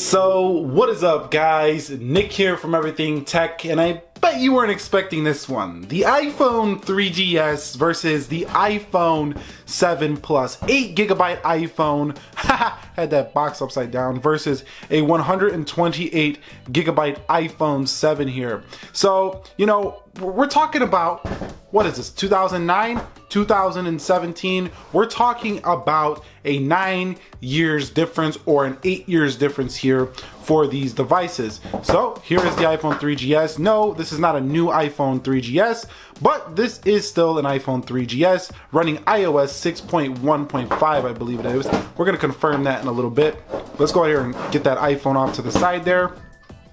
So what is up, guys? Nick here from Everything Tech, and I bet you weren't expecting this one. The iPhone 3GS versus the iPhone 7 Plus. 8GB iPhone, had that box upside down, versus a 128GB iPhone 7 here. So, you know, we're talking about, what is this, 2009? 2017, we're talking about a 9 years difference or an 8 years difference here for these devices. So here is the iPhone 3GS. No, this is not a new iPhone 3GS, but this is still an iPhone 3GS running iOS 6.1.5, I believe it is. We're gonna confirm that in a little bit. Let's go ahead here and get that iPhone off to the side there.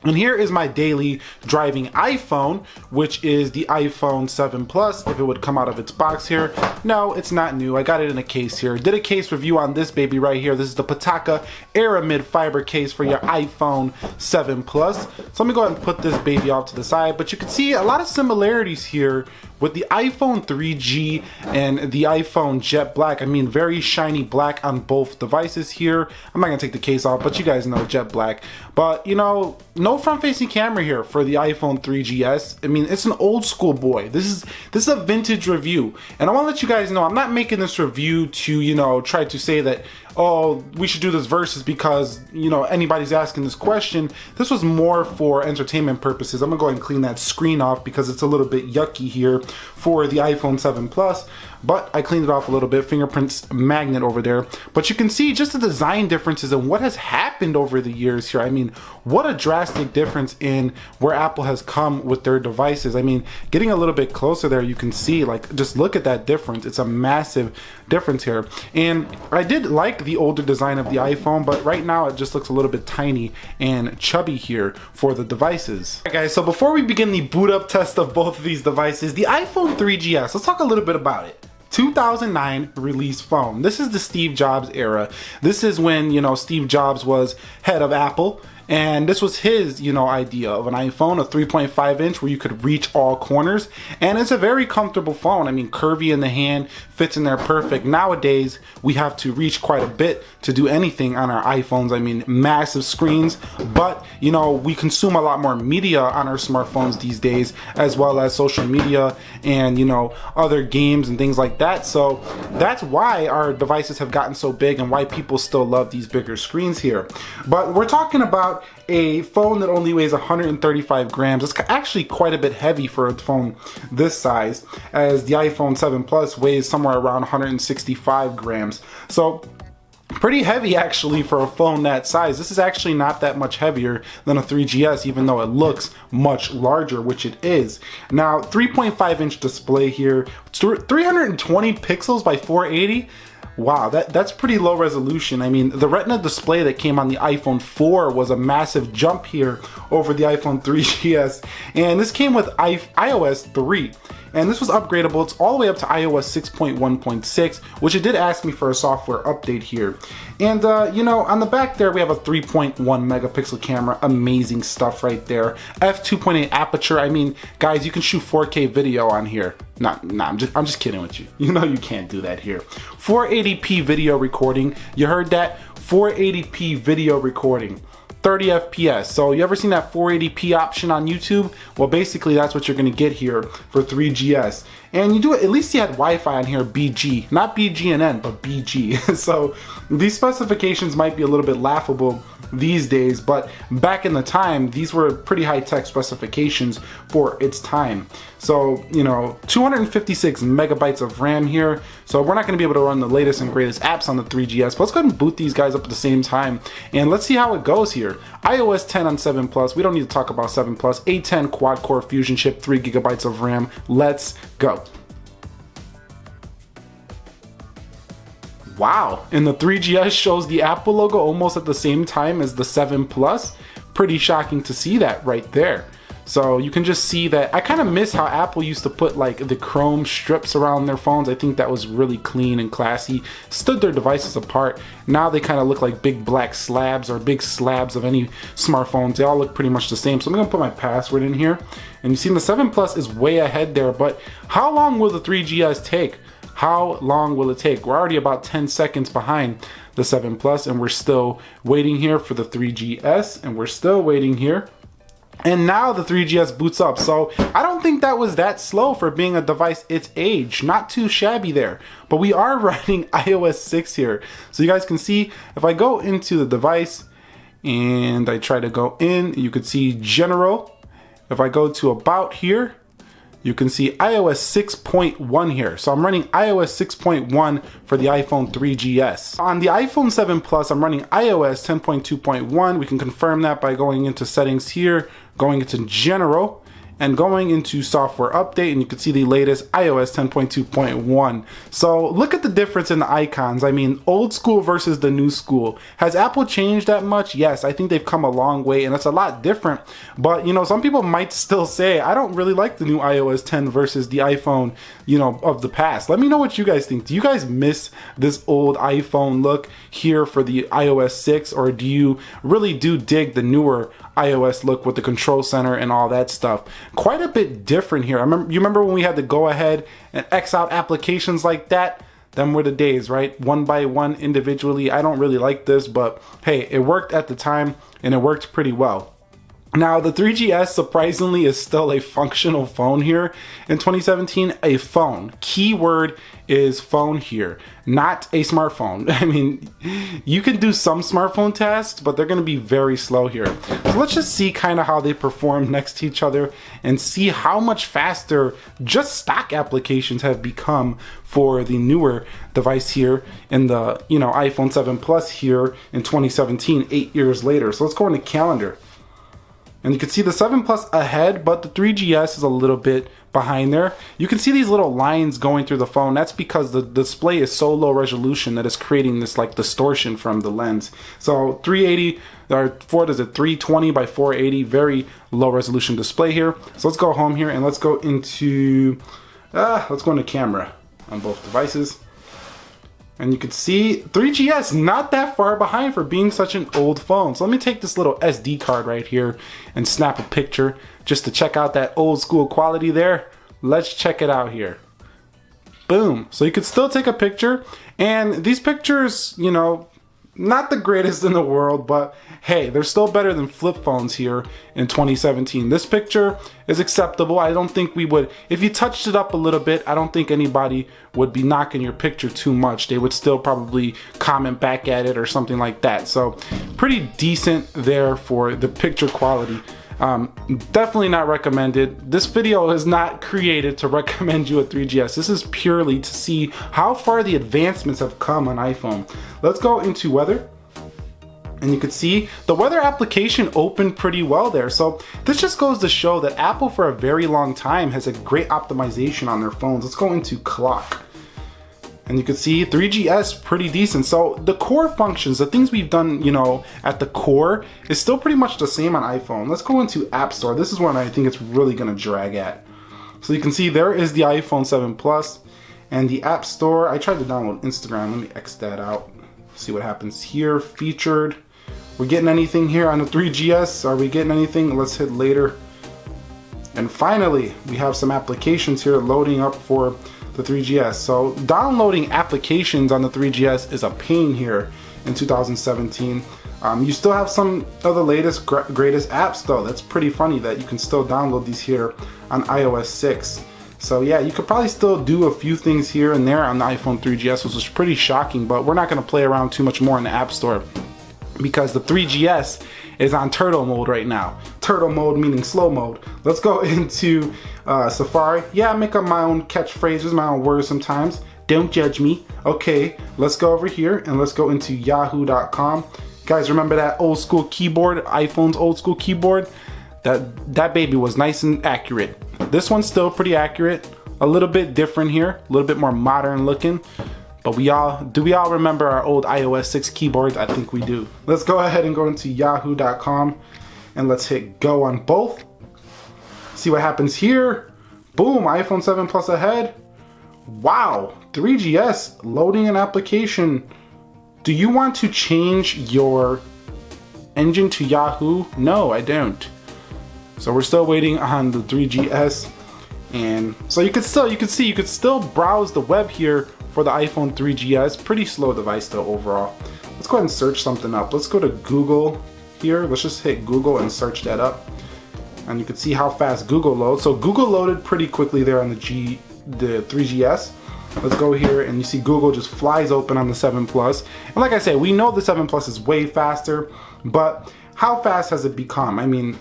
And here is my daily driving iPhone, which is the iPhone 7 Plus, if it would come out of its box here. No, it's not new. I got it in a case here. Did a case review on this baby right here. This is the Pataka Aramid fiber case for your iPhone 7 Plus. So let me go ahead and put this baby off to the side. But you can see a lot of similarities here with the iPhone 3G and the iPhone Jet Black. I mean, very shiny black on both devices here. I'm not gonna take the case off, but you guys know Jet Black. But you know, no front-facing camera here for the iPhone 3GS. I mean, it's an old school boy. This is a vintage review, and I want to let you guys know I'm not making this review to, you know, try to say that, oh, we should do this versus because, you know, anybody's asking this question. This was more for entertainment purposes. I'm gonna go ahead and clean that screen off because it's a little bit yucky here for the iPhone 7 Plus, but I cleaned it off a little bit. Fingerprints magnet over there, but you can see just the design differences and what has happened over the years here. I mean, what a drastic difference in where Apple has come with their devices. I mean, getting a little bit closer there, you can see, like, just look at that difference. It's a massive difference here. And I did like the older design of the iPhone, but right now it just looks a little bit tiny and chubby here for the devices. Alright guys, so before we begin the boot up test of both of these devices, the iPhone 3GS, let's talk a little bit about it. 2009 release phone. This is the Steve Jobs era. This is when, you know, Steve Jobs was head of Apple, and this was his, you know, idea of an iPhone, a 3.5 inch where you could reach all corners. And it's a very comfortable phone. I mean, curvy in the hand, fits in there perfect. Nowadays, we have to reach quite a bit to do anything on our iPhones. I mean, massive screens, but, you know, we consume a lot more media on our smartphones these days, as well as social media and, you know, other games and things like that. So that's why our devices have gotten so big and why people still love these bigger screens here. But we're talking about a phone that only weighs 135 grams. It's actually quite a bit heavy for a phone this size, as the iPhone 7 Plus weighs somewhere around 165 grams. So pretty heavy actually for a phone that size. This is actually not that much heavier than a 3GS, even though it looks much larger, which it is. Now, 3.5 inch display here, 320 pixels by 480. Wow, that's pretty low resolution. I mean, the Retina display that came on the iPhone 4 was a massive jump here over the iPhone 3GS. And this came with iOS 3. And this was upgradable. It's all the way up to iOS 6.1.6, which it did ask me for a software update here. And, you know, on the back there, we have a 3.1 megapixel camera. Amazing stuff right there. F2.8 aperture. I mean, guys, you can shoot 4K video on here. Nah, I'm just kidding with you. You know you can't do that here. 480p video recording. You heard that? 480p video recording. 30 FPS. So you ever seen that 480p option on YouTube? Well, basically that's what you're gonna get here for 3GS. And you do it, at least you had Wi-Fi on here, BG. Not BGNN, but BG. So these specifications might be a little bit laughable these days, but back in the time, these were pretty high-tech specifications for its time. So, you know, 256 megabytes of RAM here. So we're not gonna be able to run the latest and greatest apps on the 3GS, but let's go ahead and boot these guys up at the same time, and let's see how it goes here. iOS 10 on 7 Plus. We don't need to talk about 7 Plus. A10 quad-core Fusion chip, 3 gigabytes of RAM. Let's go. Wow, and the 3GS shows the Apple logo almost at the same time as the 7 Plus. Pretty shocking to see that right there. So you can just see that. I kind of miss how Apple used to put like the chrome strips around their phones. I think that was really clean and classy. Stood their devices apart. Now they kind of look like big black slabs or big slabs of any smartphones. They all look pretty much the same. So I'm gonna put my password in here. And you see the 7 Plus is way ahead there, but how long will the 3GS take? how long will it take? We're already about 10 seconds behind the 7 Plus, and we're still waiting here for the 3GS, and we're still waiting here. And now the 3GS boots up. So I don't think that was that slow for being a device its age. Not too shabby there. But we are running iOS 6 here. So you guys can see, if I go into the device and I try to go in, you can see general. If I go to about here, you can see iOS 6.1 here. So I'm running iOS 6.1 for the iPhone 3GS. On the iPhone 7 Plus, I'm running iOS 10.2.1. We can confirm that by going into settings here, going into general, and going into software update, and you can see the latest iOS 10.2.1. So look at the difference in the icons. I mean, old school versus the new school. Has Apple changed that much? Yes, I think they've come a long way, and it's a lot different. But you know, some people might still say, I don't really like the new iOS 10 versus the iPhone, you know, of the past. Let me know what you guys think. Do you guys miss this old iPhone look here for the iOS 6, or do you really dig the newer iOS look with the control center and all that stuff? Quite a bit different here. You remember when we had to go ahead and X out applications like that? Them were the days, right? One by one individually. I don't really like this, but hey, it worked at the time and it worked pretty well. Now, the 3GS surprisingly is still a functional phone here in 2017. A phone. Keyword is phone here, not a smartphone. I mean, you can do some smartphone tasks, but they're going to be very slow here. So let's just see kind of how they perform next to each other and see how much faster just stock applications have become for the newer device here in the, you know, iPhone 7 Plus here in 2017, 8 years later. So let's go into calendar. And you can see the 7 Plus ahead, but the 3GS is a little bit behind there. You can see these little lines going through the phone. That's because the display is so low resolution that it's creating this like distortion from the lens. So 380 or 320 by 480, very low resolution display here. So let's go home here and let's go into camera on both devices. And you can see 3GS not that far behind for being such an old phone. So let me take this little SD card right here and snap a picture just to check out that old school quality there. Let's check it out here. Boom. So you could still take a picture, and these pictures, you know, not the greatest in the world, but hey, they're still better than flip phones here in 2017. This picture is acceptable. I don't think we would, if you touched it up a little bit, I don't think anybody would be knocking your picture too much. They would still probably comment back at it or something like that. So pretty decent there for the picture quality. Definitely not recommended. This video is not created to recommend you a 3GS. This is purely to see how far the advancements have come on iPhone. Let's go into weather. And you can see the weather application opened pretty well there. So this just goes to show that Apple for a very long time has a great optimization on their phones. Let's go into clock. And you can see 3GS pretty decent. So the core functions, the things we've done, you know, at the core is still pretty much the same on iPhone. Let's go into App Store. This is one I think it's really gonna drag at. So you can see there is the iPhone 7 Plus and the App Store. I tried to download Instagram. Let me X that out. See what happens here. Featured. We're getting anything here on the 3GS? Are we getting anything? Let's hit later. And finally, we have some applications here loading up for the 3GS. So downloading applications on the 3GS is a pain here in 2017. You still have some of the latest greatest apps though. That's pretty funny that you can still download these here on iOS 6. So yeah, you could probably still do a few things here and there on the iPhone 3GS, which is pretty shocking, but we're not going to play around too much more in the App Store because the 3GS is on turtle mode right now. Turtle mode meaning slow mode. Let's go into Safari. Yeah, I make up my own catchphrases, my own words sometimes. Don't judge me. Okay, let's go over here and let's go into yahoo.com. Guys, remember that old school keyboard, iPhone's old school keyboard? That baby was nice and accurate. This one's still pretty accurate. A little bit different here, a little bit more modern looking. But do we all remember our old iOS 6 keyboards? I think we do. Let's go ahead and go into yahoo.com and let's hit go on both. See what happens here. Boom, iPhone 7 Plus ahead. Wow, 3GS loading an application. Do you want to change your engine to Yahoo? No, I don't. So we're still waiting on the 3GS. And so you could still browse the web here for the iPhone 3GS. Pretty slow device though overall. Let's go ahead and search something up. Let's go to Google here. Let's just hit Google and search that up. And you can see how fast Google loads. So Google loaded pretty quickly there on the 3GS. Let's go here and you see Google just flies open on the 7 Plus. And like I say, we know the 7 Plus is way faster, but how fast has it become? I mean,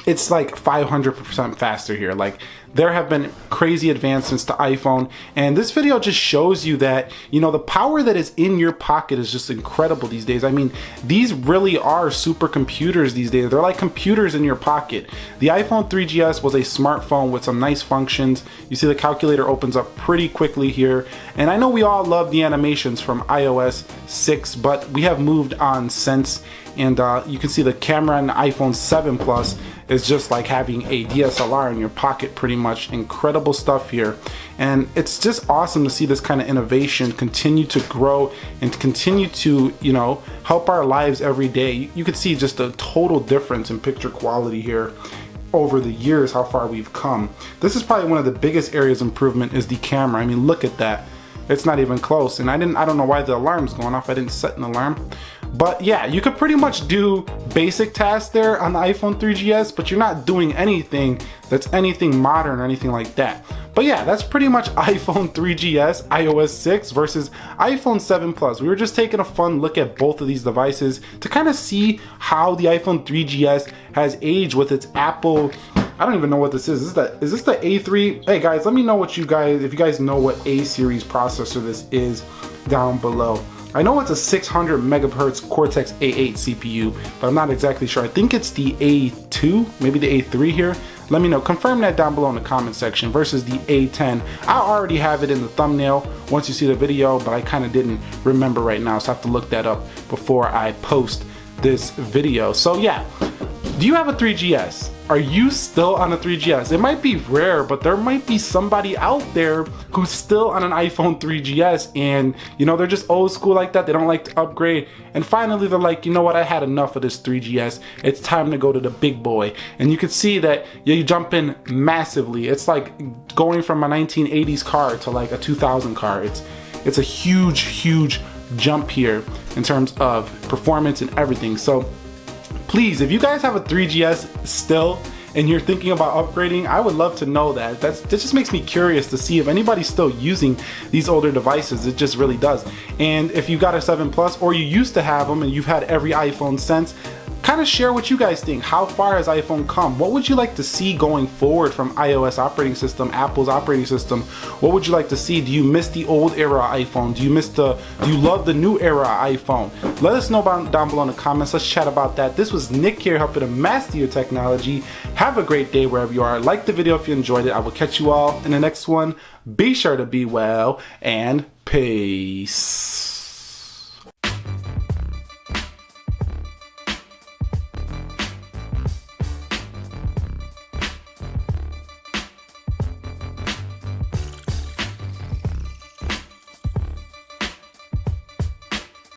it's like 500% faster here. Like, there have been crazy advancements to iPhone, and this video just shows you that, you know, the power that is in your pocket is just incredible these days. I mean, these really are supercomputers these days. They're like computers in your pocket. The iPhone 3GS was a smartphone with some nice functions. You see the calculator opens up pretty quickly here, and I know we all love the animations from iOS 6, but we have moved on since. And you can see the camera on the iPhone 7 Plus is just like having a DSLR in your pocket pretty much. Incredible stuff here. And it's just awesome to see this kind of innovation continue to grow and continue to, you know, help our lives every day. You can see just a total difference in picture quality here over the years, how far we've come. This is probably one of the biggest areas of improvement is the camera. I mean, look at that. It's not even close. And I don't know why the alarm's going off. I didn't set an alarm. But yeah, you could pretty much do basic tasks there on the iPhone 3GS, but you're not doing anything that's anything modern or anything like that. But yeah, that's pretty much iPhone 3GS, iOS 6 versus iPhone 7 Plus. We were just taking a fun look at both of these devices to kind of see how the iPhone 3GS has aged with its Apple. I don't even know what this is. Is this the A3? Hey guys, let me know what if you guys know what A series processor this is down below. I know it's a 600 megahertz Cortex A8 CPU, but I'm not exactly sure. I think it's the A2, maybe the A3 here. Let me know. Confirm that down below in the comment section versus the A10. I already have it in the thumbnail once you see the video, but I kind of didn't remember right now, so I have to look that up before I post this video. So yeah, do you have a 3GS? Are you still on a 3GS? It might be rare, but there might be somebody out there who's still on an iPhone 3GS and, you know, they're just old school like that. They don't like to upgrade. And finally, they're like, you know what? I had enough of this 3GS. It's time to go to the big boy. And you can see that you jump in massively. It's like going from a 1980s car to like a 2000 car. It's a huge, huge jump here in terms of performance and everything. So please, if you guys have a 3GS still and you're thinking about upgrading, I would love to know that. That just makes me curious to see if anybody's still using these older devices. It just really does. And if you got a 7 Plus or you used to have them and you've had every iPhone since, kind of share what you guys think. How far has iPhone come? What would you like to see going forward from iOS operating system, Apple's operating system? What would you like to see? Do you miss the old era iPhone? Do you love the new era iPhone? Let us know down below in the comments. Let's chat about that. This was Nick here, helping to master your technology. Have a great day wherever you are. Like the video if you enjoyed it. I will catch you all in the next one. Be sure to be well and peace.